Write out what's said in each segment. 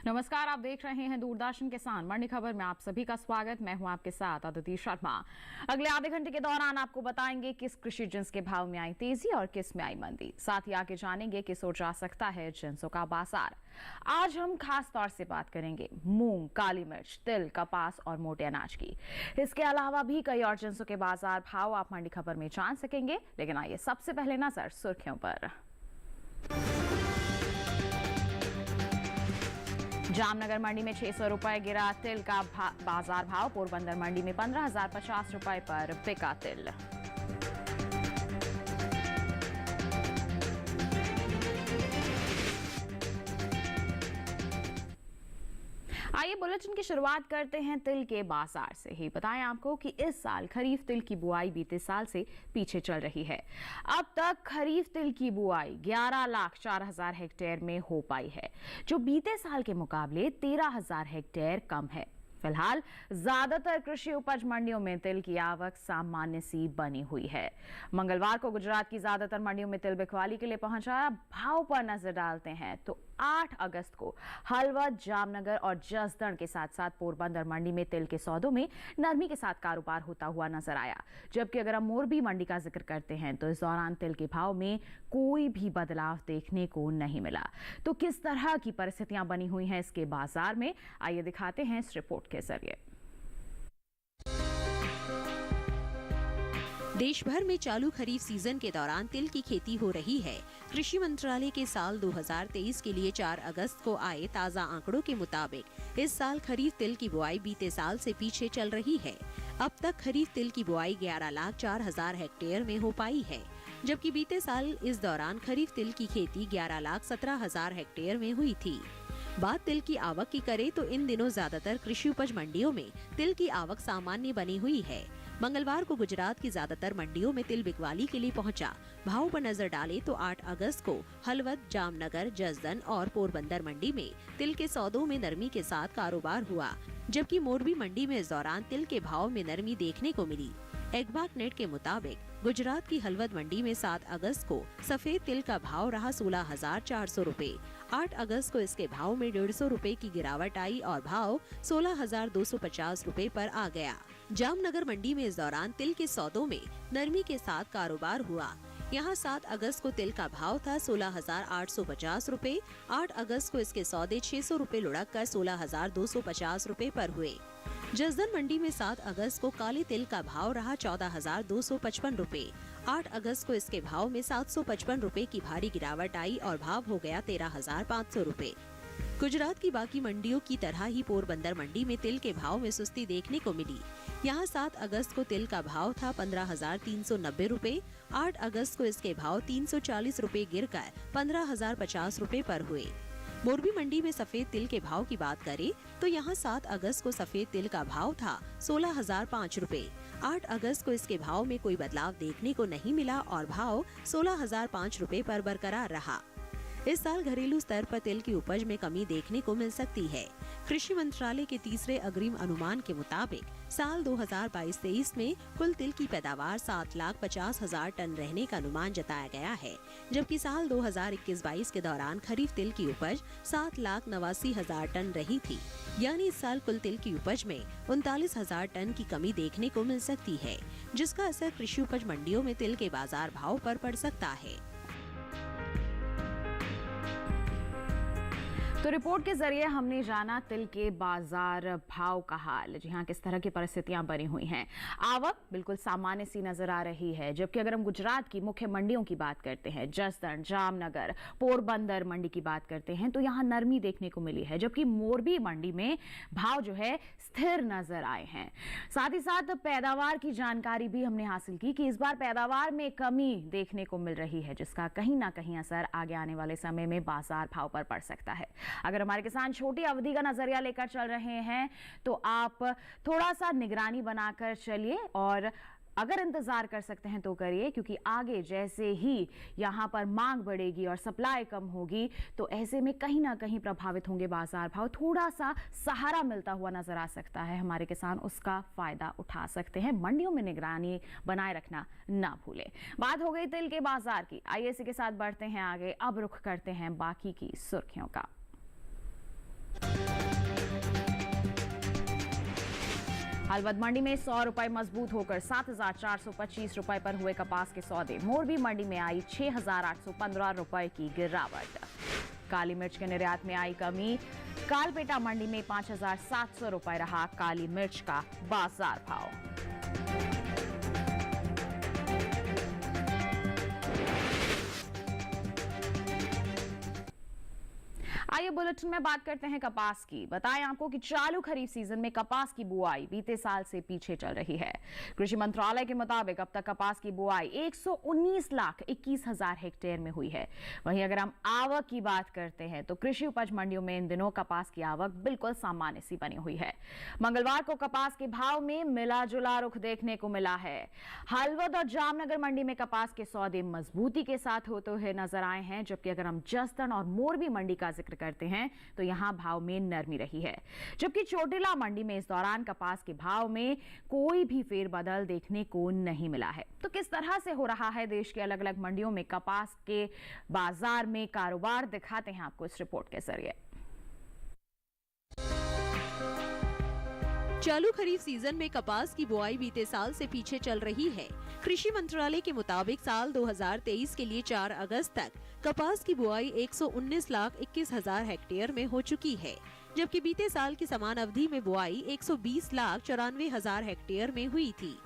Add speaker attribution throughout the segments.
Speaker 1: नमस्कार, आप देख रहे हैं दूरदर्शन किसान मंडी खबर में आप सभी का स्वागत। मैं हूं आपके साथ अदिति शर्मा। अगले आधे घंटे के दौरान आपको बताएंगे किस कृषि जिन्स के भाव में आई तेजी और किस में आई मंदी। साथ ही आगे जानेंगे किस ओर जा सकता है जिन्सों का बाजार। आज हम खास तौर से बात करेंगे मूंग, काली मिर्च, तिल, कपास और मोटे अनाज की। इसके अलावा भी कई और जिन्सों के बाजार भाव आप मंडी खबर में जान सकेंगे। लेकिन आइए सबसे पहले नजर सुर्खियों पर। जामनगर मंडी में 600 रुपए गिरा तिल का बाजार भाव। पोरबंदर मंडी में 15,050 रुपए पर बिका तिल। आइए बुलेटिन की शुरुआत करते हैं तिल के बाजार से ही। बताएं आपको कि इस साल खरीफ तिल की बुआई बीते साल से पीछे चल रही है। अब तक खरीफ तिल की बुआई 11,04,000 हेक्टेयर में हो पाई है, जो बीते साल के मुकाबले 13,000 हेक्टेयर कम है। फिलहाल ज्यादातर कृषि उपज मंडियों में तिल की आवक सामान्य सी बनी हुई है। मंगलवार को गुजरात की ज्यादातर मंडियों में तिल बिकवाली के लिए पहुंचा। भाव पर नजर डालते हैं तो 8 अगस्त को हलवद, जामनगर और जसदण के साथ साथ पोरबंदर मंडी में तिल के सौदों में नरमी के साथ कारोबार होता हुआ नजर आया। जबकि अगर हम मोरबी मंडी का जिक्र करते हैं तो इस दौरान तिल के भाव में कोई भी बदलाव देखने को नहीं मिला। तो किस तरह की परिस्थितियां बनी हुई हैं इसके बाजार में, आइए दिखाते हैं इस रिपोर्ट के जरिए।
Speaker 2: देश भर में चालू खरीफ सीजन के दौरान तिल की खेती हो रही है। कृषि मंत्रालय के साल 2023 के लिए 4 अगस्त को आए ताज़ा आंकड़ों के मुताबिक इस साल खरीफ तिल की बुआई बीते साल से पीछे चल रही है। अब तक खरीफ तिल की बुआई 11,04,000 हेक्टेयर में हो पाई है, जबकि बीते साल इस दौरान खरीफ तिल की खेती 11,17,000 हेक्टेयर में हुई थी। बात तिल की आवक की करें तो इन दिनों ज्यादातर कृषि उपज मंडियों में तिल की आवक सामान्य बनी हुई है। मंगलवार को गुजरात की ज्यादातर मंडियों में तिल बिकवाली के लिए पहुंचा। भाव पर नजर डालें तो 8 अगस्त को हलवद, जामनगर, जसदन और पोरबंदर मंडी में तिल के सौदों में नरमी के साथ कारोबार हुआ, जबकि मोरबी मंडी में इस दौरान तिल के भाव में नरमी देखने को मिली। एग्बाक नेट के मुताबिक गुजरात की हलवद मंडी में 7 अगस्त को सफेद तिल का भाव रहा 16,400 रुपए। 8 अगस्त को इसके भाव में 150 रुपए की गिरावट आई और भाव 16,250 रुपए पर आ गया। जामनगर मंडी में इस दौरान तिल के सौदों में नरमी के साथ कारोबार हुआ। यहाँ 7 अगस्त को तिल का भाव था 16,850 रुपए। 8 अगस्त को इसके सौदे 600 रुपए लुढ़क कर 16,250 रुपए पर हुए। जसदन मंडी में 7 अगस्त को काले तिल का भाव रहा 14,255 रुपए। 8 अगस्त को इसके भाव में 755 रुपए की भारी गिरावट आई और भाव हो गया 13,500 रुपए। गुजरात की बाकी मंडियों की तरह ही पोरबंदर मंडी में तिल के भाव में सुस्ती देखने को मिली। यहाँ 7 अगस्त को तिल का भाव था 15,390 रुपए। 8 अगस्त को इसके भाव 340 रुपए गिरकर 15,050 रुपए पर हुए। मोरबी मंडी में सफेद तिल के भाव की बात करें तो यहाँ 7 अगस्त को सफेद तिल का भाव था 16,005 रुपए। 8 अगस्त को इसके भाव में कोई बदलाव देखने को नहीं मिला और भाव 16,005 रुपए पर बरकरार रहा। इस साल घरेलू स्तर पर तिल की उपज में कमी देखने को मिल सकती है। कृषि मंत्रालय के तीसरे अग्रिम अनुमान के मुताबिक साल 2022-23 में कुल तिल की पैदावार 7,50,000 टन रहने का अनुमान जताया गया है, जबकि साल 2021-22 के दौरान खरीफ तिल की उपज 7,89,000 टन रही थी। यानी इस साल कुल तिल की उपज में 39,000 टन की कमी देखने को मिल सकती है, जिसका असर कृषि उपज मंडियों में तिल के बाजार भाव पर पड़ सकता है।
Speaker 1: तो रिपोर्ट के जरिए हमने जाना तिल के बाजार भाव का हाल। जी हाँ, किस तरह की परिस्थितियां बनी हुई हैं। आवक बिल्कुल सामान्य सी नजर आ रही है, जबकि अगर हम गुजरात की मुख्य मंडियों की बात करते हैं, जसदण, जामनगर, पोरबंदर मंडी की बात करते हैं, तो यहाँ नरमी देखने को मिली है, जबकि मोरबी मंडी में भाव जो है स्थिर नजर आए हैं। साथ ही साथ पैदावार की जानकारी भी हमने हासिल की कि इस बार पैदावार में कमी देखने को मिल रही है, जिसका कहीं ना कहीं असर आगे आने वाले समय में बाजार भाव पर पड़ सकता है। अगर हमारे किसान छोटी अवधि का नजरिया लेकर चल रहे हैं तो आप थोड़ा सा निगरानी बनाकर चलिए और अगर इंतजार कर सकते हैं तो करिए, क्योंकि आगे जैसे ही यहां पर मांग बढ़ेगी और सप्लाई कम होगी तो ऐसे में कहीं ना कहीं प्रभावित होंगे बाजार भाव। थोड़ा सा सहारा मिलता हुआ नजर आ सकता है, हमारे किसान उसका फायदा उठा सकते हैं। मंडियों में निगरानी बनाए रखना ना भूलें। बात हो गई तिल के बाजार की, आइए इसी के साथ बढ़ते हैं आगे। अब रुख करते हैं बाकी की सुर्खियों का। हलवद मंडी में 100 रुपए मजबूत होकर 7,425 रुपए पर हुए कपास के सौदे। मोरबी मंडी में आई 6,815 रुपए की गिरावट। काली मिर्च के निर्यात में आई कमी। कालपेटा मंडी में 5,700 रुपए रहा काली मिर्च का बाजार भाव। आइए बुलेटिन में बात करते हैं कपास की। बताएं आपको कि चालू खरीफ सीजन में कपास की बुआई बीते साल से पीछे चल रही है। कृषि मंत्रालय के मुताबिक अब तक कपास की बुआई 119,21,000 हेक्टेयर में हुई है। वहीं अगर हम आवक की बात करते हैं तो कृषि उपज मंडियों में इन दिनों कपास की आवक बिल्कुल सामान्य सी बनी हुई है। मंगलवार को कपास के भाव में मिला जुला रुख देखने को मिला है। हलवद और जामनगर मंडी में कपास के सौदे मजबूती के साथ होते हुए नजर आए हैं, जबकि अगर हम जसदन और मोरबी मंडी का जिक्र करते हैं तो यहां भाव में नरमी रही है। जबकि चोटिला मंडी में इस दौरान कपास के भाव में कोई भी फेरबदल देखने को नहीं मिला है। तो किस तरह से हो रहा है देश के अलग अलग मंडियों में कपास के बाजार में कारोबार, दिखाते हैं आपको इस रिपोर्ट के जरिए।
Speaker 2: चालू खरीफ सीजन में कपास की बुआई बीते साल से पीछे चल रही है। कृषि मंत्रालय के मुताबिक साल 2023 के लिए 4 अगस्त तक कपास की बुआई 119,21,000 हेक्टेयर में हो चुकी है, जबकि बीते साल की समान अवधि में बुआई 120,94,000 हेक्टेयर में हुई थी।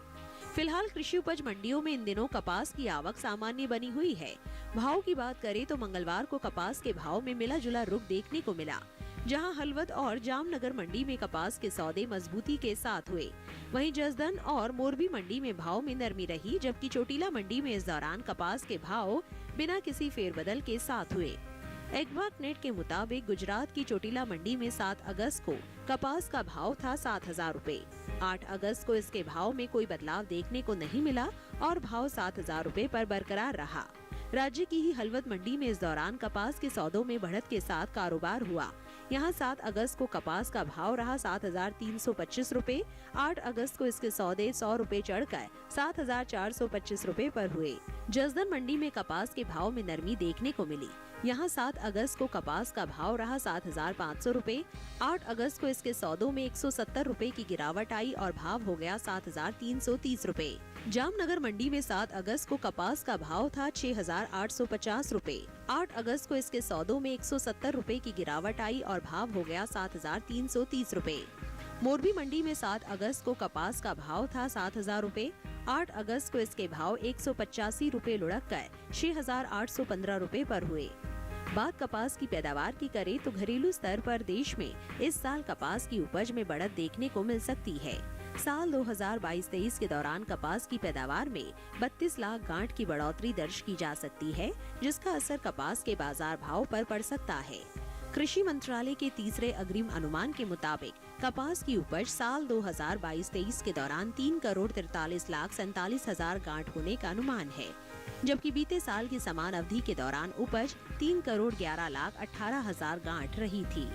Speaker 2: फिलहाल कृषि उपज मंडियों में इन दिनों कपास की आवक सामान्य बनी हुई है। भाव की बात करें तो मंगलवार को कपास के भाव में मिला जुला रुख देखने को मिला, जहां हलवद और जामनगर मंडी में कपास के सौदे मजबूती के साथ हुए। वहीं जसदन और मोरबी मंडी में भाव में नरमी रही, जबकि चोटिला मंडी में इस दौरान कपास के भाव बिना किसी फेरबदल के साथ हुए। एग्वाक नेट के मुताबिक गुजरात की चोटिला मंडी में 7 अगस्त को कपास का भाव था 7,000 रुपए। 8 अगस्त को इसके भाव में कोई बदलाव देखने को नहीं मिला और भाव 7,000 रुपए पर बरकरार रहा। राज्य की ही हलवद मंडी में इस दौरान कपास के सौदों में बढ़त के साथ कारोबार हुआ। यहाँ 7 अगस्त को कपास का भाव रहा 7,325 रुपए। 8 अगस्त को इसके सौदे 100 रुपए चढ़कर 7,425 रुपए पर हुए। जसदन मंडी में कपास के भाव में नरमी देखने को मिली। यहाँ 7 अगस्त को कपास का भाव रहा 7,500 रुपए। 8 अगस्त को इसके सौदों में 170 रुपए की गिरावट आई और भाव हो गया 7,330 रुपए। जामनगर मंडी में 7 अगस्त को कपास का भाव था 6,850 रुपए। 8 अगस्त को इसके सौदों में 170 रुपए की गिरावट आई और भाव हो गया 7,330 रुपए। मोरबी मंडी में 7 अगस्त को कपास का भाव था 7,000 रुपए। 8 अगस्त को इसके भाव 185 रुपए लुढ़क कर 6,815 रुपए पर हुए। बात कपास की पैदावार की करें तो घरेलू स्तर पर देश में इस साल कपास की उपज में बढ़त देखने को मिल सकती है। साल 2022-23 के दौरान कपास की पैदावार में 32 लाख गांठ की बढ़ोतरी दर्ज की जा सकती है, जिसका असर कपास के बाजार भाव पर पड़ सकता है। कृषि मंत्रालय के तीसरे अग्रिम अनुमान के मुताबिक कपास की उपज साल 2022-23 के दौरान 3,43,47,000 गांठ होने का अनुमान है, जबकि बीते साल की समान अवधि के दौरान उपज 3,11,18,000 गांठ रही थी।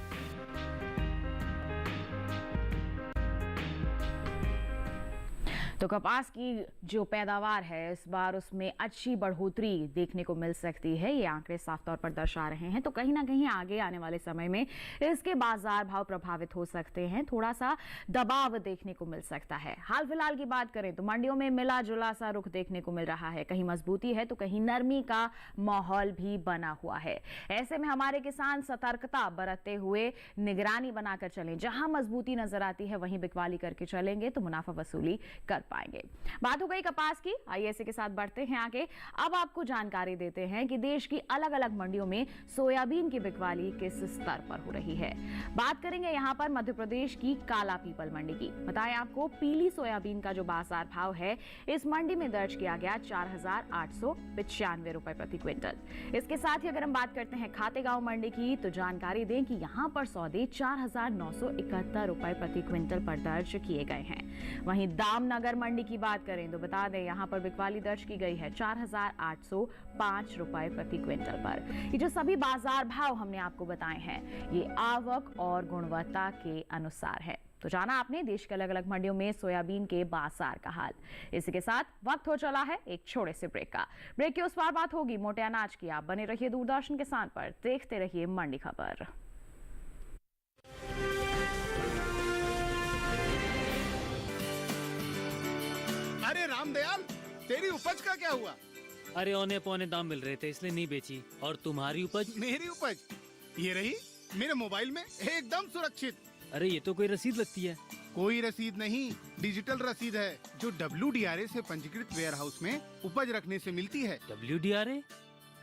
Speaker 1: तो कपास की जो पैदावार है इस बार उसमें अच्छी बढ़ोतरी देखने को मिल सकती है, ये आंकड़े साफ तौर पर दर्शा रहे हैं। तो कहीं ना कहीं आगे आने वाले समय में इसके बाजार भाव प्रभावित हो सकते हैं, थोड़ा सा दबाव देखने को मिल सकता है। हाल फिलहाल की बात करें तो मंडियों में मिला जुला सा रुख देखने को मिल रहा है, कहीं मजबूती है तो कहीं नरमी का माहौल भी बना हुआ है। ऐसे में हमारे किसान सतर्कता बरतते हुए निगरानी बनाकर चलें, जहां मजबूती नजर आती है वहीं बिकवाली करके चलेंगे तो मुनाफा वसूली कर पाएंगे। बात हो गई कपास की, आइए इसी के साथ बढ़ते हैं आगे। अब आपको जानकारी देते हैं कि देश की अलग अलग मंडियों में सोयाबीन की बिकवाली किस स्तर पर हो रही है। बात करेंगे यहां पर मध्य प्रदेश की काला पीपल मंडी की। बताएं आपको पीली सोयाबीन का जो बाजार भाव है इस मंडी में दर्ज किया गया 4,895 रुपए प्रति क्विंटल। इसके साथ ही अगर हम बात करते हैं खातेगांव मंडी की तो जानकारी दें कि यहां पर सौदे 4,971 रुपए प्रति क्विंटल पर दर्ज किए गए हैं। वहीं दामनगर मंडी की बात करें तो बता दें यहां पर बिकवाली दर्ज की गई है 4,805 रुपए प्रति क्विंटल पर। ये जो सभी बाजार भाव हमने आपको बताए हैं ये आवक और गुणवत्ता के अनुसार है। तो जाना आपने देश के अलग अलग मंडियों में सोयाबीन के बाजार का हाल। इसी के साथ वक्त हो चला है एक छोटे से ब्रेक का। ब्रेक के उस पार बात होगी मोटे अनाज की। आप बने रहिए दूरदर्शन किसान पर, देखते रहिए मंडी खबर।
Speaker 3: रामदयाल, तेरी उपज का क्या हुआ?
Speaker 4: अरे औने पौने दाम मिल रहे थे इसलिए नहीं बेची। और तुम्हारी उपज?
Speaker 3: मेरी उपज ये रही मेरे मोबाइल में, एकदम सुरक्षित।
Speaker 4: अरे ये तो कोई रसीद लगती है।
Speaker 3: कोई रसीद नहीं, डिजिटल रसीद है जो WDRA से पंजीकृत वेयर हाउस में उपज रखने से मिलती है।
Speaker 4: WDRA?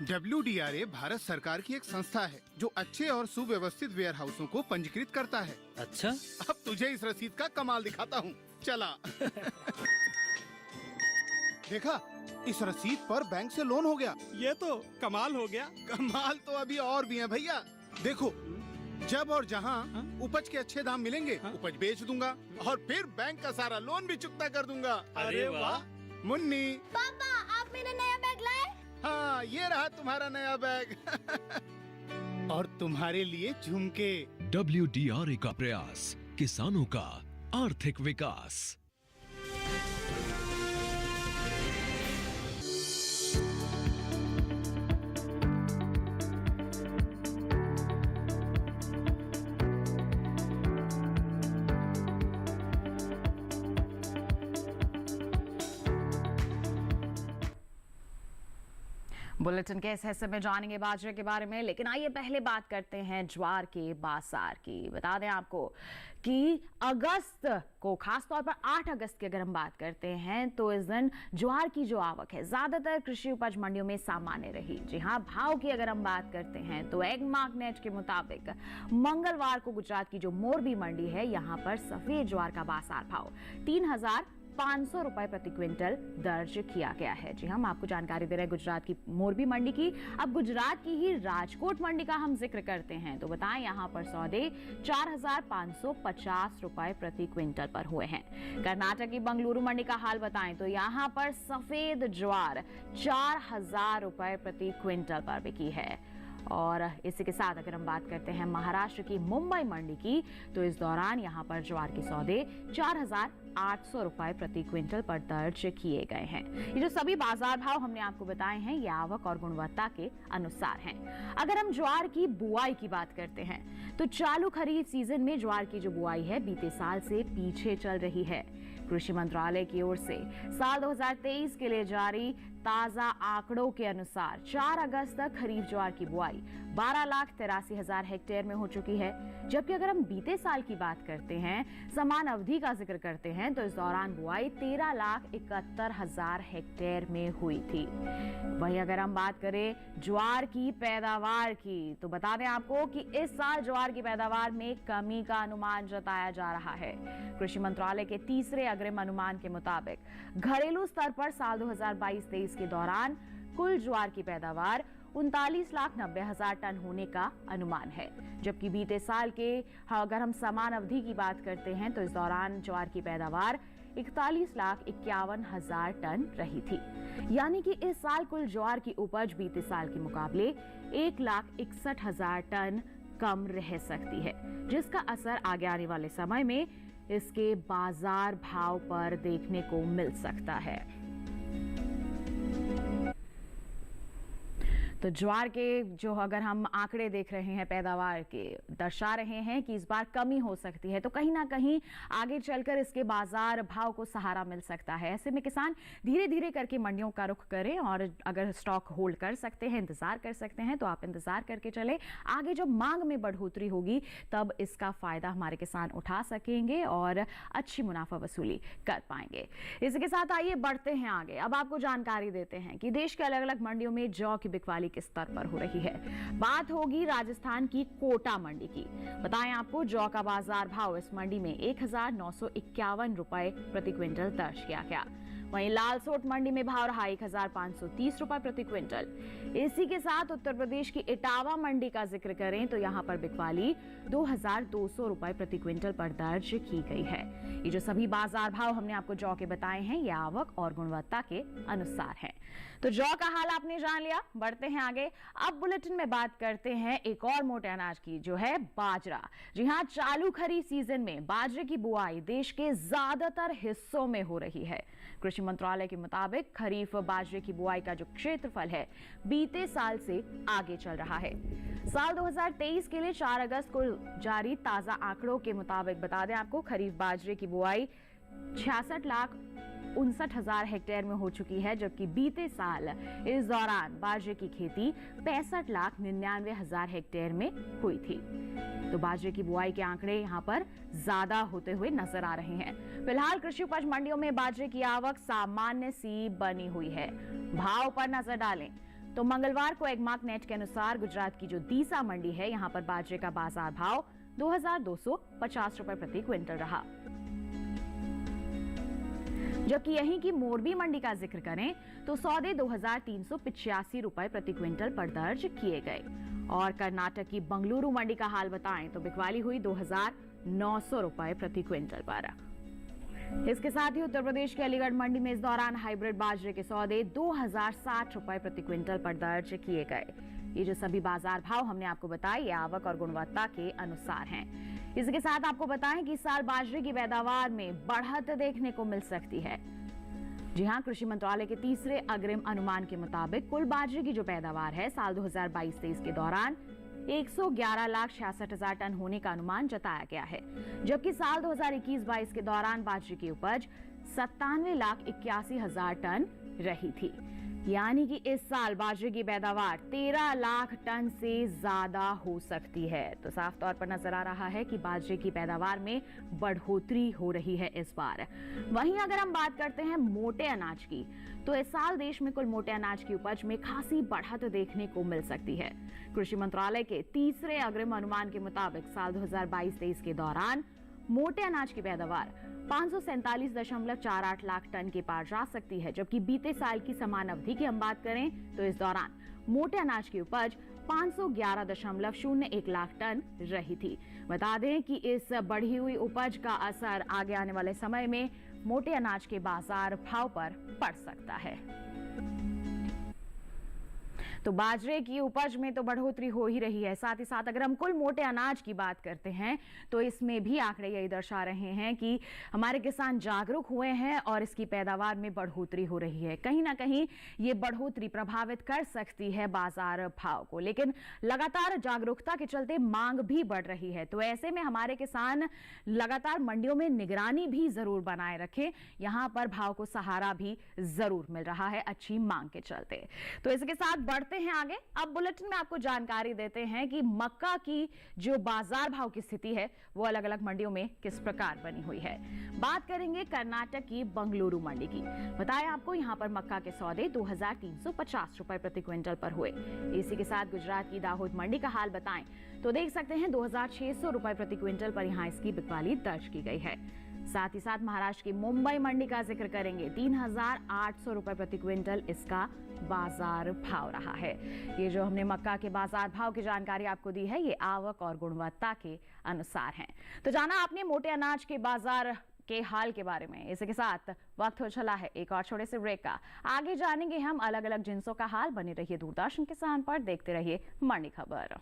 Speaker 3: WDRA भारत सरकार की एक संस्था है जो अच्छे और सुव्यवस्थित वेयर हाउसों को पंजीकृत करता है।
Speaker 4: अच्छा।
Speaker 3: अब तुझे इस रसीद का कमाल दिखाता हूँ, चला। देखा, इस रसीद पर बैंक से लोन हो गया।
Speaker 5: ये तो कमाल हो गया।
Speaker 3: कमाल तो अभी और भी है भैया। देखो, जब और जहाँ उपज के अच्छे दाम मिलेंगे, उपज बेच दूंगा और फिर बैंक का सारा लोन भी चुकता कर दूंगा।
Speaker 4: अरे वाह।
Speaker 3: मुन्नी,
Speaker 6: पापा, आप मेरा नया बैग लाए?
Speaker 3: हाँ, ये रहा तुम्हारा नया बैग। और तुम्हारे लिए झुमके।
Speaker 7: WDRA का प्रयास, किसानों का आर्थिक विकास।
Speaker 1: बुलेटिन के इस हिस्से में जानेंगे बाजरे के बारे में, लेकिन आइए पहले बात करते हैं ज्वार के बाजार की। बता दें आपको कि अगस्त को, खासतौर पर 8 अगस्त की अगर हम बात करते हैं तो इस दिन ज्वार की जो आवक है ज्यादातर कृषि उपज मंडियों में सामान्य रही। जी हाँ, भाव की अगर हम बात करते हैं तो एग्मार्क नेट के मुताबिक मंगलवार को गुजरात की जो मोरबी मंडी है, यहाँ पर सफेद ज्वार का बाजार भाव 3,500 रुपए प्रति क्विंटल दर्ज किया गया है। जी हम आपको जानकारी दे रहे हैं गुजरात की मोरबी मंडी की। अब गुजरात की ही राजकोट मंडी का हम जिक्र करते हैं तो बताएं, यहाँ पर सौदे 4,550 रुपए प्रति क्विंटल पर हुए हैं। कर्नाटक की बंगलुरु मंडी का हाल बताएं तो यहाँ पर सफेद ज्वार 4,000 रुपए प्रति क्विंटल पर बिकी है। और इसी के साथ अगर हम बात करते हैं महाराष्ट्र की मुंबई मंडी की तो इस दौरान यहाँ पर ज्वार के सौदे 4,800 रुपए प्रति क्विंटल पर दर्ज किए गए हैं। ये जो सभी बाजार भाव हमने आपको बताए हैं, ये आवक और गुणवत्ता के अनुसार हैं। अगर हम ज्वार की बुआई की बात करते हैं तो चालू खरीफ सीजन में ज्वार की जो बुआई है बीते साल से पीछे चल रही है। कृषि मंत्रालय की ओर से साल 2023 के लिए जारी ताजा आंकड़ों के अनुसार 4 अगस्त तक खरीफ ज्वार की बुआई 12,83,000 हेक्टेयर में हो चुकी है। जबकि अगर हम बीते साल की बात करते हैं, समान अवधि का जिक्र करते हैं तो इस दौरान बुआई 13,71,000 हेक्टेयर में हुई थी। वहीं अगर हम बात करें ज्वार की पैदावार की तो बता दें आपको कि इस साल ज्वार की पैदावार में कमी का अनुमान जताया जा रहा है। कृषि मंत्रालय के तीसरे अग्रिम अनुमान के मुताबिक घरेलू स्तर पर साल 2022-23 के दौरान कुल ज्वार की पैदावार 39,90,000 टन होने का अनुमान है। जबकि बीते साल के अगर हम समान अवधि की बात करते हैं तो इस दौरान ज्वार की पैदावार 41,51,000 टन रही थी। यानी कि इस साल कुल ज्वार की उपज बीते साल के मुकाबले 1,61,000 टन कम रह सकती है, जिसका असर आगे आने वाले समय में इसके बाजार भाव पर देखने को मिल सकता है। तो ज्वार के जो अगर हम आंकड़े देख रहे हैं पैदावार के, दर्शा रहे हैं कि इस बार कमी हो सकती है, तो कहीं ना कहीं आगे चलकर इसके बाजार भाव को सहारा मिल सकता है। ऐसे में किसान धीरे धीरे करके मंडियों का रुख करें और अगर स्टॉक होल्ड कर सकते हैं, इंतजार कर सकते हैं तो आप इंतजार करके चले। आगे जब मांग में बढ़ोतरी होगी तब इसका फायदा हमारे किसान उठा सकेंगे और अच्छी मुनाफा वसूली कर पाएंगे। इसी के साथ आइए बढ़ते हैं आगे। अब आपको जानकारी देते हैं कि देश के अलग अलग मंडियों में जौ की बिकवाली किस स्तर पर हो रही है। बात होगी राजस्थान की कोटा मंडी की। बताएं आपको जौ का बाजार भाव इस मंडी में 1,951 रुपए प्रति क्विंटल दर्ज किया गया। वहीं लालसोट मंडी में भाव रहा 1,530 रुपए प्रति क्विंटल। इसी के साथ उत्तर प्रदेश की इटावा मंडी का जिक्र करें तो यहां पर बिकवाली 2,200 रुपए प्रति क्विंटल पर दर्ज की गई है। ये जो सभी बाजार भाव हमने आपको जौ के बताए हैं, ये आवक और गुणवत्ता के अनुसार हैं। तो जौ का हाल आपने जान लिया, बढ़ते हैं आगे। अब बुलेटिन में बात करते हैं एक और मोटे अनाज की, जो है बाजरा। जी हां, चालू खरीफ सीजन में बाजरे की बुआई देश के ज्यादातर हिस्सों में हो रही है। कृषि मंत्रालय के मुताबिक खरीफ बाजरे की बुआई का जो क्षेत्रफल है बीते साल से आगे चल रहा है। साल 2023 के लिए 4 अगस्त को जारी ताजा आंकड़ों के मुताबिक बता दें आपको, खरीफ बाजरे की बुआई 59,000 हेक्टेयर में हो चुकी है, जबकि बीते साल इस दौरान बाजरे की खेती 65,99,000 हेक्टेयर में हुई थी। तो बाजरे की बुआई के आंकड़े यहां पर ज्यादा होते हुए नजर आ रहे हैं। फिलहाल कृषि उपज मंडियों में बाजरे की आवक सामान्य सी बनी हुई है। भाव पर नजर डालें तो मंगलवार को एगमार्क नेट के अनुसार गुजरात की जो दीसा मंडी है, यहां पर बाजरे का बाजार भाव 2,250 रुपए प्रति क्विंटल रहा। जबकि यहीं की मोरबी मंडी का जिक्र करें तो सौदे 2,385 रुपए प्रति क्विंटल पर दर्ज किए गए। और कर्नाटक की बंगलुरु मंडी का हाल बताएं तो बिकवाली हुई 2,900 रुपए प्रति क्विंटल पर। इसके साथ ही उत्तर प्रदेश के अलीगढ़ मंडी में इस दौरान हाइब्रिड बाजरे के सौदे 2,060 रुपए प्रति क्विंटल पर दर्ज किए गए। ये जो सभी बाजार भाव हमने आपको बताए, ये आवक और गुणवत्ता के अनुसार हैं। इसके साथ आपको बताएं कि इस साल बाजरे की पैदावार में बढ़त देखने को मिल सकती है। जी हां, कृषि मंत्रालय के तीसरे अग्रिम अनुमान के मुताबिक कुल बाजरे की जो पैदावार है साल 2022-23 के दौरान 111,66,000 टन होने का अनुमान जताया गया है, जबकि साल 2021-22 के दौरान बाजरे की उपज 97,81,000 टन रही थी। यानी कि इस साल बाजरे की पैदावार 13 लाख टन से ज्यादा हो सकती है। तो साफ तौर पर नजर आ रहा है कि बाजरे की पैदावार में बढ़ोतरी हो रही है इस बार। वहीं अगर हम बात करते हैं मोटे अनाज की, तो इस साल देश में कुल मोटे अनाज की उपज में खासी बढ़त देखने को मिल सकती है। कृषि मंत्रालय के तीसरे अग्रिम अनुमान के मुताबिक साल 2022-23 के दौरान मोटे अनाज की पैदावार 547.48 लाख टन के पार जा सकती है, जबकि बीते साल की समान अवधि की हम बात करें तो इस दौरान मोटे अनाज की उपज 511.01 लाख टन रही थी। बता दें कि इस बढ़ी हुई उपज का असर आगे आने वाले समय में मोटे अनाज के बाजार भाव पर पड़ सकता है। तो बाजरे की उपज में तो बढ़ोतरी हो ही रही है। साथ ही साथ अगर हम कुल मोटे अनाज की बात करते हैं तो इसमें भी आंकड़े यही दर्शा रहे हैं कि हमारे किसान जागरूक हुए हैं और इसकी पैदावार में बढ़ोतरी हो रही है। कहीं ना कहीं ये बढ़ोतरी प्रभावित कर सकती है बाजार भाव को, लेकिन लगातार जागरूकता के चलते मांग भी बढ़ रही है। तो ऐसे में हमारे किसान लगातार मंडियों में निगरानी भी जरूर बनाए रखें। यहां पर भाव को सहारा भी जरूर मिल रहा है अच्छी मांग के चलते। तो इसके साथ बढ़ते हैं आगे। अब बुलेटिन में आपको जानकारी देते हैं कि मक्का की जो बाजार भाव की स्थिति है वो अलग अलग मंडियों में किस प्रकार बनी हुई है। बात करेंगे कर्नाटक की बंगलुरु मंडी की। बताया आपको यहां पर मक्का के सौदे 2,350 रुपए प्रति क्विंटल पर हुए। इसी के साथ गुजरात की दाहोद मंडी का हाल बताएं तो देख सकते हैं 2,600 रुपए प्रति क्विंटल पर यहां इसकी बिकवाली दर्ज की गई है। साथ ही साथ महाराष्ट्र की मुंबई मंडी का जिक्र करेंगे, 3,800 रुपए प्रति क्विंटल इसका बाजार भाव रहा है। ये जो हमने मक्का के बाजार भाव की जानकारी आपको दी है, ये आवक और गुणवत्ता के अनुसार है। तो जाना आपने मोटे अनाज के बाजार के हाल के बारे में। इसी के साथ वक्त हो चला है एक और छोटे से ब्रेक का। आगे जानेंगे हम अलग अलग जिन्सों का हाल। बने रहिए दूरदर्शन किसान पर, देखते रहिए मंडी खबर।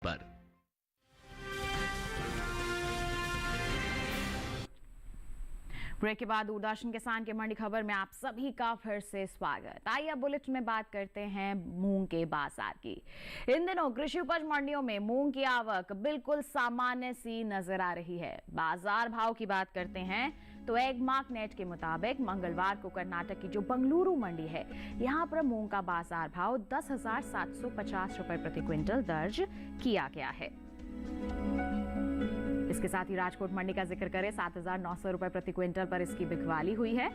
Speaker 7: पर
Speaker 1: ब्रेक के बाद दूरदर्शन किसान के मंडी खबर में आप सभी का फिर से स्वागत। आइए अब बुलेटिन में बात करते हैं मूंग के बाजार की। इन दिनों कृषि उपज मंडियों में मूंग की आवक बिल्कुल सामान्य सी नजर आ रही है। बाजार भाव की बात करते हैं तो एगमार्क नेट के मुताबिक मंगलवार को कर्नाटक की जो बंगलुरु मंडी है, यहाँ पर मूंग का बाजार भाव 10,750 रुपए प्रति क्विंटल दर्ज किया गया है। इसके साथ ही राजकोट मंडी का जिक्र करें, 7,900 रुपए प्रति क्विंटल पर इसकी बिकवाली हुई है।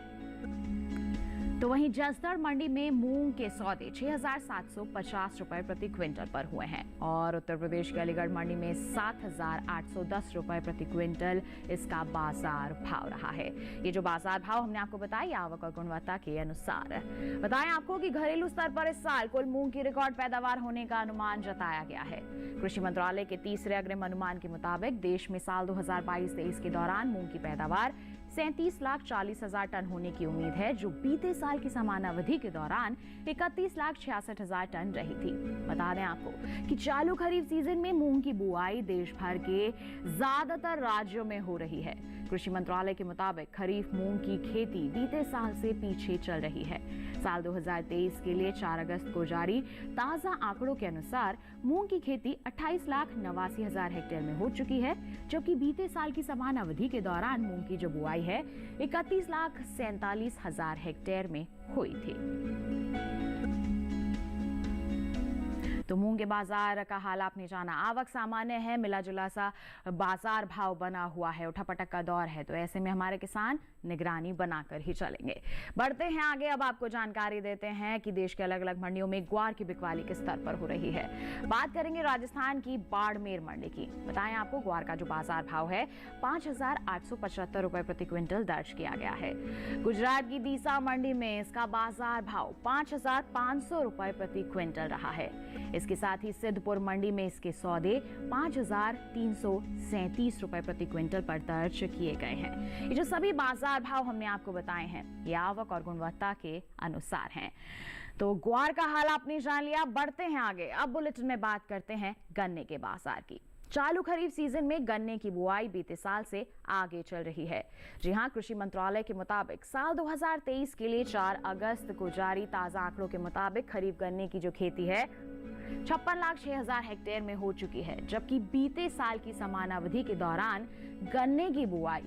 Speaker 1: तो वहीं जसदड़ मंडी में मूंग के सौदे 6,750 रुपए प्रति क्विंटल पर हुए हैं और उत्तर प्रदेश के अलीगढ़ मंडी में 7,810 रुपए प्रति क्विंटल इसका बाजार भाव रहा है। ये जो बाजार भाव हमने आपको बताया आवक और गुणवत्ता के अनुसार। बताएं आपको कि घरेलू स्तर पर इस साल कुल मूंग की रिकॉर्ड पैदावार होने का अनुमान जताया गया है। कृषि मंत्रालय के तीसरे अग्रिम अनुमान के मुताबिक देश में साल 2022-23 के दौरान मूंग की पैदावार 37,40,000 टन होने की उम्मीद है, जो बीते साल की समान अवधि के दौरान 31,66,000 टन रही थी। बता दें आपको कि चालू खरीफ सीजन में मूंग की बुआई देश भर के ज्यादातर राज्यों में हो रही है। कृषि मंत्रालय के मुताबिक खरीफ मूंग की खेती बीते साल से पीछे चल रही है। साल 2023 के लिए 4 अगस्त को जारी ताजा आंकड़ों के अनुसार मूंग की खेती 28,89,000 हेक्टेयर में हो चुकी है, जबकि बीते साल की समान अवधि के दौरान मूंग की जो बुआई है 31,47,000 हेक्टेयर में हुई थी। तो मूंग के बाजार का हाल आपने जाना। आवक सामान्य है, मिला जुला सा बाजार भाव बना हुआ है, उठापटक का दौर है, तो ऐसे में हमारे किसान निगरानी बनाकर ही चलेंगे। बढ़ते हैं आगे, अब आपको जानकारी देते हैं कि देश के अलग अलग मंडियों में ग्वार की बिकवाली किस स्तर पर हो रही है। बात करेंगे राजस्थान की बाड़मेर मंडी की। बताएं आपको ग्वार का जो बाजार भाव है 5,875 रुपए प्रति क्विंटल दर्ज किया गया है। गुजरात की दीसा मंडी में इसका बाजार भाव 5,500 रुपए प्रति क्विंटल रहा है। इसके साथ ही सिद्धपुर मंडी में इसके सौदे 5,337 रुपए प्रति क्विंटल पर दर्ज किए गए हैं। ये जो सभी बाजार भाव हमने आपको बताए हैं ये आवक और गुणवत्ता के अनुसार हैं। तो ग्वार का हाल आपने जान लिया। बढ़ते हैं आगे, अब बुलेटिन में बात करते हैं गन्ने के बाजार की। चालू खरीफ सीजन में गन्ने की बुआई बीते साल से आगे चल रही है। जी हां, कृषि मंत्रालय के मुताबिक साल 2023 के लिए 4 अगस्त को जारी ताजा आंकड़ों के मुताबिक खरीफ गन्ने की जो खेती है 56,06,000 हेक्टेयर में हो चुकी है, जबकि बीते साल की समान अवधि के दौरान गन्ने की बुआई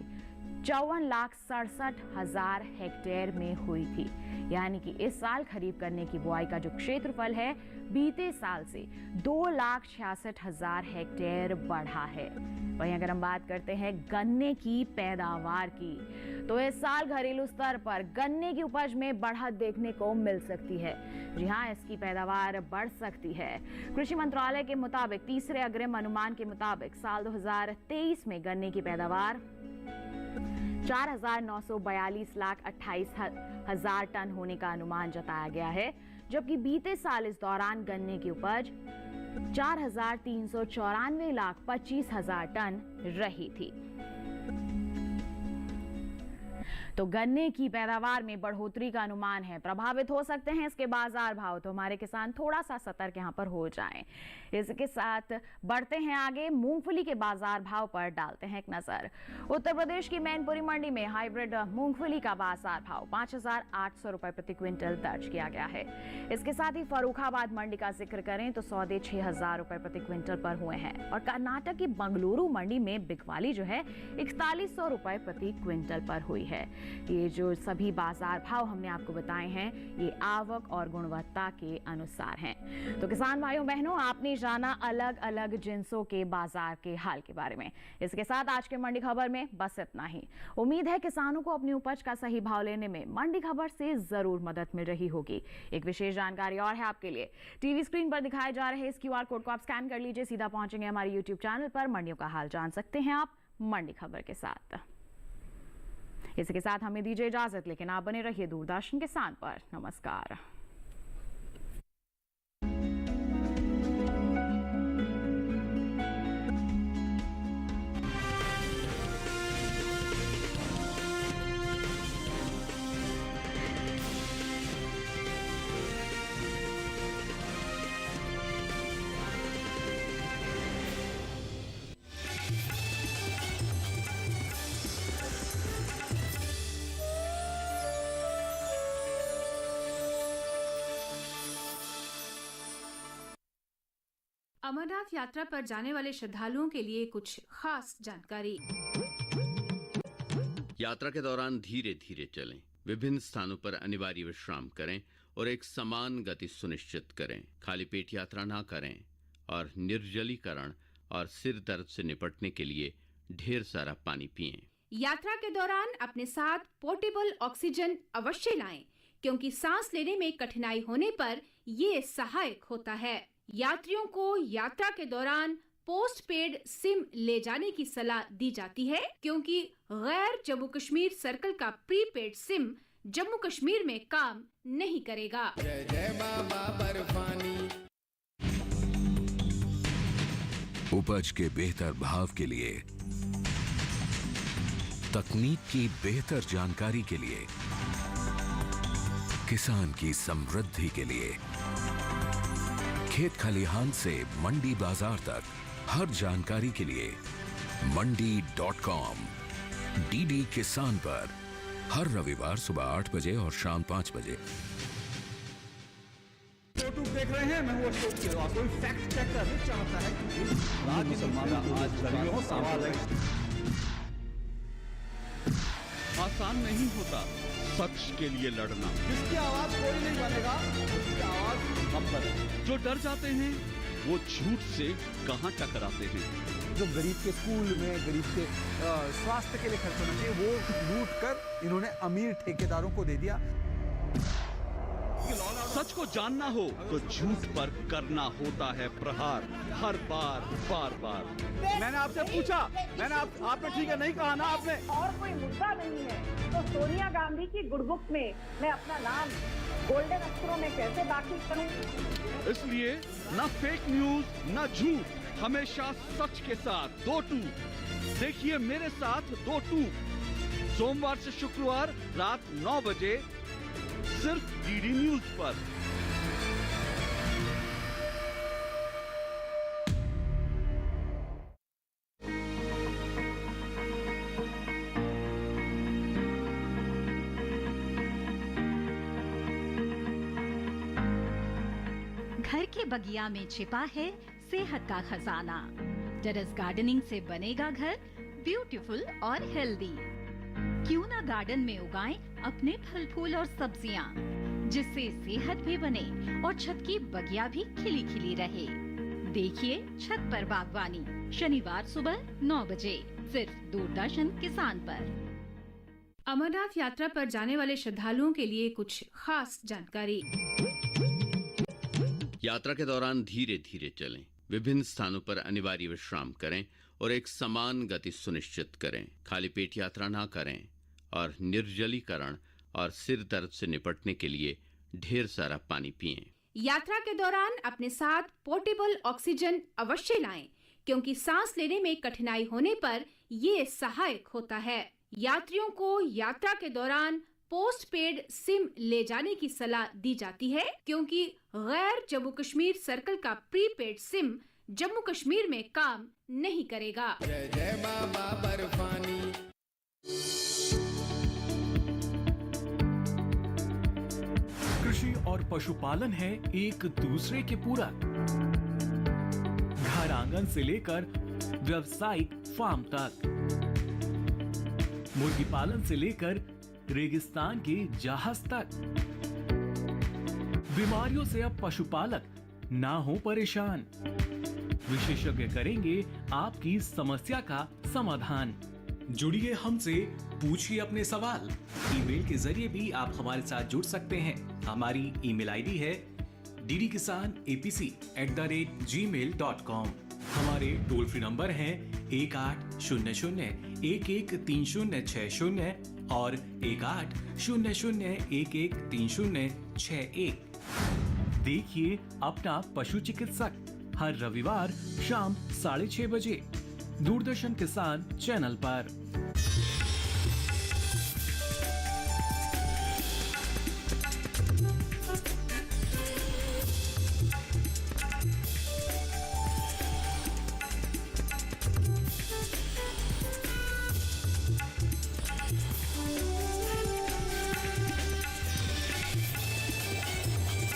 Speaker 1: 54,67,000 हेक्टेयर में हुई थी। यानी कि इस साल खरीफ गन्ने की बुआई का जो क्षेत्रफल है बीते साल से 2,66,000 हेक्टेयर बढ़ा है। वहीं अगर हम बात करते हैं गन्ने की पैदावार की, तो इस साल घरेलू स्तर पर गन्ने की उपज में बढ़त देखने को मिल सकती है। जी हां, इसकी पैदावार बढ़ सकती है। कृषि मंत्रालय के मुताबिक तीसरे अग्रिम अनुमान के मुताबिक साल 2023 में गन्ने की पैदावार 4,942,28,000 टन होने का अनुमान जताया गया है, जबकि बीते साल इस दौरान गन्ने की उपज 4,394,25,000 टन रही थी। तो गन्ने की पैदावार में बढ़ोतरी का अनुमान है। प्रभावित हो सकते हैं इसके बाजार भाव, तो हमारे किसान थोड़ा सा सतर्क यहां पर हो जाएं। इसके साथ बढ़ते हैं आगे, मूंगफली के बाजार भाव पर डालते हैं एक नजर। उत्तर प्रदेश की मैनपुरी मंडी में हाइब्रिड मूंगफली का बाजार भाव 5,800 रुपए प्रति क्विंटल दर्ज किया गया है। इसके साथ ही फर्रुखाबाद मंडी का जिक्र करें तो सौदे 6,000 रुपए प्रति क्विंटल पर हुए हैं और कर्नाटक की बंगलुरु मंडी में बिकवाली जो है 4100 रुपए प्रति क्विंटल पर हुई है। ये जो सभी बाजार भाव हमने आपको बताए हैं ये आवक और गुणवत्ता के अनुसार हैं। तो किसान भाइयों बहनों, आपने जाना अलग अलग जिन्सों के बाजार के हाल के बारे में। इसके साथ आज के मंडी खबर में बस इतना ही। उम्मीद है किसानों को अपनी उपज का सही भाव लेने में मंडी खबर से जरूर मदद मिल रही होगी। एक विशेष जानकारी और है आपके लिए, टीवी स्क्रीन पर दिखाए जा रहे इस QR कोड को आप स्कैन कर लीजिए, सीधा पहुंचेंगे हमारे YouTube चैनल पर। मंडियों का हाल जान सकते हैं आप मंडी खबर के साथ। इसके साथ हमें दीजिए इजाजत, लेकिन आप बने रहिए दूरदर्शन किसान पर। नमस्कार।
Speaker 8: अमरनाथ यात्रा पर जाने वाले श्रद्धालुओं के लिए कुछ खास जानकारी।
Speaker 9: यात्रा के दौरान धीरे धीरे चलें, विभिन्न स्थानों पर अनिवार्य विश्राम करें और एक समान गति सुनिश्चित करें। खाली पेट यात्रा ना करें और निर्जलीकरण और सिर दर्द से निपटने के लिए ढेर सारा पानी पिएं।
Speaker 8: यात्रा के दौरान अपने साथ पोर्टेबल ऑक्सीजन अवश्य लाएं, क्योंकि सांस लेने में कठिनाई होने पर ये सहायक होता है। यात्रियों को यात्रा के दौरान पोस्ट पेड सिम ले जाने की सलाह दी जाती है, क्योंकि गैर जम्मू कश्मीर सर्कल का प्रीपेड सिम जम्मू कश्मीर में काम नहीं करेगा।
Speaker 3: जय जय बाबा बर्फानी।
Speaker 7: उपज के बेहतर भाव के लिए, तकनीक की बेहतर जानकारी के लिए, किसान की समृद्धि के लिए, खेत खलिहान से मंडी बाजार तक हर जानकारी के लिए मंडी.com डीडी किसान पर हर रविवार सुबह 8 बजे और शाम 5 बजे।
Speaker 5: यूट्यूब देख रहे हैं, मैं हूं अशोक केरवा। कोई फैक्ट चेक करना चाहता है कि मुसलमान आज लड़ियों सवाल है।
Speaker 10: आसान नहीं होता सच के लिए लड़ना।
Speaker 5: जिसकी आवाज कोई नहीं बनेगा, उसकी आवाज हम बने।
Speaker 10: जो डर जाते हैं वो झूठ से कहां टकराते हैं।
Speaker 11: जो गरीब के स्कूल में, गरीब के स्वास्थ्य के लिए खर्च होना चाहिए, वो लूट कर इन्होंने अमीर ठेकेदारों को दे दिया।
Speaker 10: सच को जानना हो तो झूठ पर करना होता है प्रहार, हर बार बार बार।
Speaker 5: मैंने आपसे पूछा, आपने ठीक है नहीं कहा ना आपने।
Speaker 12: और कोई मुद्दा नहीं है तो सोनिया गांधी की गुडबुक में मैं अपना नाम गोल्डन अक्षरों में कैसे दाखिल करूं?
Speaker 10: इसलिए न फेक न्यूज न झूठ, हमेशा सच के साथ 2-2। देखिए मेरे साथ 2-2 सोमवार से शुक्रवार रात 9 बजे सिर्फ डीडी न्यूज पर।
Speaker 13: घर के बगिया में छिपा है सेहत का खजाना। टेरेस गार्डनिंग से बनेगा घर ब्यूटीफुल और हेल्दी। क्यों ना गार्डन में उगाएं अपने फल फूल और सब्जियां, जिससे सेहत भी बने और छत की बगिया भी खिली खिली रहे। देखिए छत पर बागवानी, शनिवार सुबह 9 बजे सिर्फ दूरदर्शन किसान पर।
Speaker 8: अमरनाथ यात्रा पर जाने वाले श्रद्धालुओं के लिए कुछ खास जानकारी।
Speaker 9: यात्रा के दौरान धीरे धीरे चलें, विभिन्न स्थानों पर अनिवार्य विश्राम करें और एक समान गति सुनिश्चित करें। खाली पेट यात्रा ना करें और निर्जलीकरण और सिर दर्द से निपटने के लिए ढेर सारा पानी पिएं।
Speaker 8: यात्रा के दौरान अपने साथ पोर्टेबल ऑक्सीजन अवश्य लाएं, क्योंकि सांस लेने में कठिनाई होने पर ये सहायक होता है। यात्रियों को यात्रा के दौरान पोस्ट पेड सिम ले जाने की सलाह दी जाती है, क्योंकि गैर जम्मू कश्मीर सर्कल का प्रीपेड सिम जम्मू कश्मीर में काम नहीं करेगा।
Speaker 3: जय जय बाबा बर्फानी।
Speaker 14: कृषि और पशुपालन है एक दूसरे के पूरक। घर आंगन से लेकर व्यावसायिक फार्म तक, मुर्गी पालन से लेकर रेगिस्तान के जहाज तक। बीमारियों से अब पशुपालक ना हो परेशान। विशेषज्ञ करेंगे आपकी समस्या का समाधान।
Speaker 15: जुड़िए हमसे, पूछिए अपने सवाल। ईमेल के जरिए भी आप हमारे साथ जुड़ सकते हैं। हमारी ईमेल आईडी है ddkisanapc@gmail.com। हमारे टोल फ्री नंबर हैं 1800-113060 और 1800-113061।
Speaker 14: देखिए अपना पशु चिकित्सक हर रविवार शाम 6:30 बजे दूरदर्शन किसान चैनल पर।